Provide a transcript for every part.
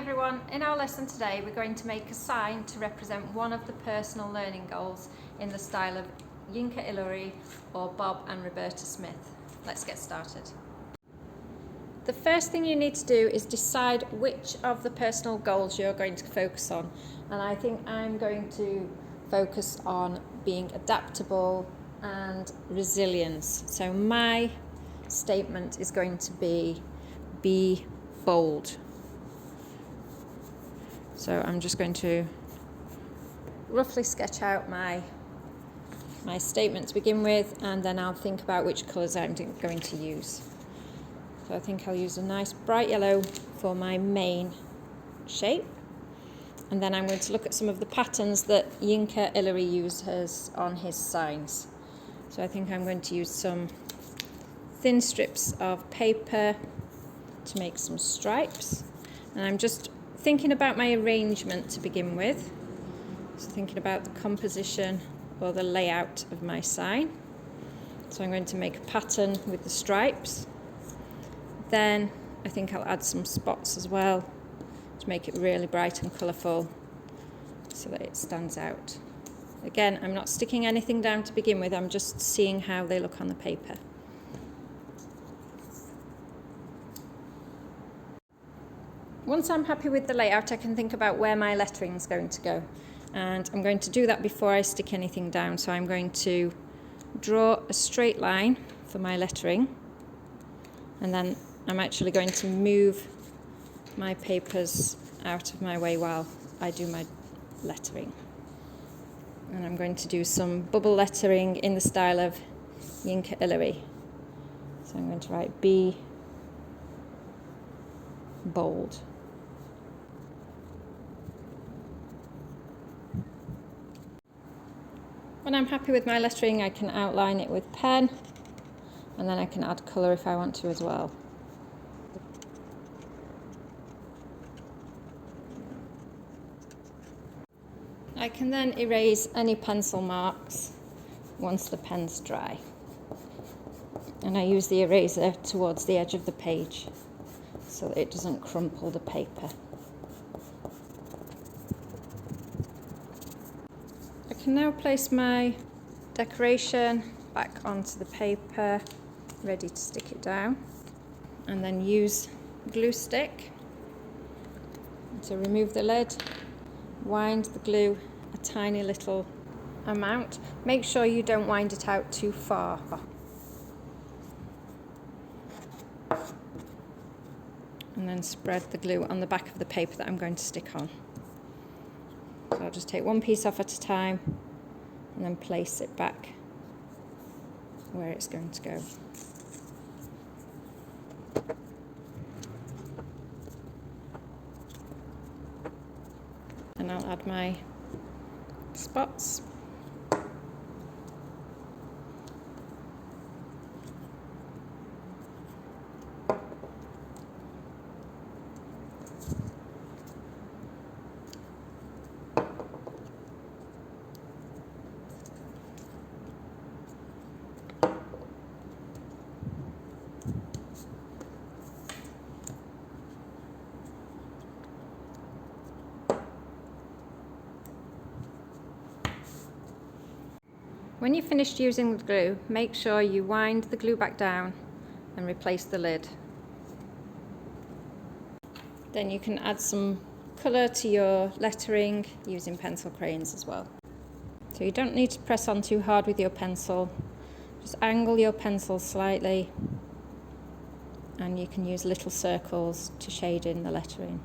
everyone, in our lesson today we're going to make a sign to represent one of the personal learning goals in the style of Yinka Ilori or Bob and Roberta Smith. Let's get started. The first thing you need to do is decide which of the personal goals you're going to focus on, and I think I'm going to focus on being adaptable and resilience. So my statement is going to be bold. So I'm just going to roughly sketch out my statement to begin with, and then I'll think about which colours I'm going to use. So I think I'll use a nice bright yellow for my main shape, and then I'm going to look at some of the patterns that Yinka Ilori uses on his signs. So I think I'm going to use some thin strips of paper to make some stripes, and I'm just thinking about my arrangement to begin with. So thinking about the composition or the layout of my sign. So I'm going to make a pattern with the stripes. Then I think I'll add some spots as well to make it really bright and colourful so that it stands out. Again, I'm not sticking anything down to begin with, I'm just seeing how they look on the paper. Once I'm happy with the layout, I can think about where my lettering is going to go. And I'm going to do that before I stick anything down. So I'm going to draw a straight line for my lettering. And then I'm actually going to move my papers out of my way while I do my lettering. And I'm going to do some bubble lettering in the style of Yinka Ilori. So I'm going to write B, bold. When I'm happy with my lettering, I can outline it with pen, and then I can add colour if I want to as well. I can then erase any pencil marks once the pen's dry. And I use the eraser towards the edge of the page so that it doesn't crumple the paper. I can now place my decoration back onto the paper, ready to stick it down, and then use glue stick to remove the lid, wind the glue a tiny little amount. Make sure you don't wind it out too far. And then spread the glue on the back of the paper that I'm going to stick on. So I'll just take one piece off at a time and then place it back where it's going to go. And I'll add my spots. When you've finished using the glue, make sure you wind the glue back down and replace the lid. Then you can add some colour to your lettering using pencil crayons as well. So you don't need to press on too hard with your pencil. Just angle your pencil slightly, and you can use little circles to shade in the lettering.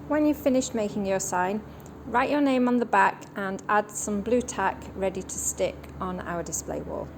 When you've finished making your sign, write your name on the back and add some blue tack ready to stick on our display wall.